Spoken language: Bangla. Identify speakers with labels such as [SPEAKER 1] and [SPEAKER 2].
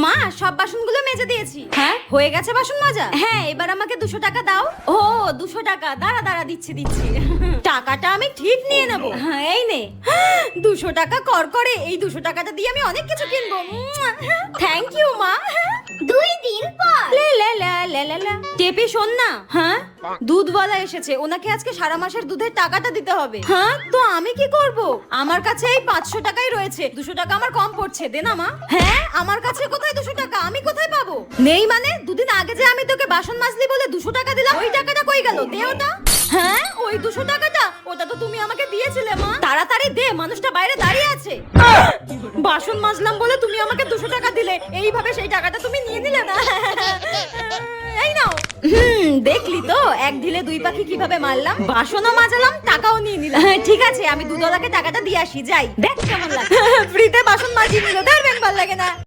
[SPEAKER 1] মা সব বাসনগুলো মেজে দিয়েছি। হ্যাঁ হয়ে গেছে বাসন মাজা? হ্যাঁ এবার আমাকে 200 টাকা দাও। ও 200 টাকা, দাঁড়া দাঁড়া দিচ্ছি। টাকাটা আমি ঠিক নিয়ে নেবো। হ্যাঁ এই নে 200 টাকা কর করে। এই 200 টাকাটা দিয়ে আমি অনেক কিছু কিনবো। থ্যাংক ইউ মা।
[SPEAKER 2] 2 দিন পর
[SPEAKER 1] লে লে লা লা লা লা। টেপি শোন না, হ্যাঁ দুধওয়ালা এসেছে, ওনাকে আজকে সারা মাসের দুধের টাকাটা দিতে হবে। হ্যাঁ তো আমি কি করব? আমার কাছে এই 500 টাকাই রয়েছে, 200 টাকা আমার কম পড়ছে, দে না মা। হ্যাঁ আমার কাছে কোথায় 200 টাকা? আমি কোথায় পাবো? নেই মানে? দুদিন আগে যে আমি তোকে বাসন মাজলি বলে 200 টাকা দিলাম, ওই টাকাটা কই গেল? দে ওটা। হ্যাঁ ওই 200 টাকাটা, ওটা তো তুমি আমাকে দিয়েছিলে মা। তাড়াতাড়ি দে, মানুষটা বাইরে দাঁড়িয়ে আছে। বাসন মাজলাম বলে তুমি আমাকে 200 টাকা দিলে, এইভাবে সেই টাকাটা তুমি নিয়ে নিলে না। এই নাও। দেখলি তো এক ঢিলে 2 পাখি কিভাবে মারলাম? বাসনও মাজালাম, টাকাও নিয়ে নিলাম। ঠিক আছে আমি দুধওয়ালাকে টাকাটা দিয়ে আসি, যাই। দেখ কেমন লাগে। ফ্রিতে বাসন মাজিয়ে নিল, ধরবেন ভাল লাগে না।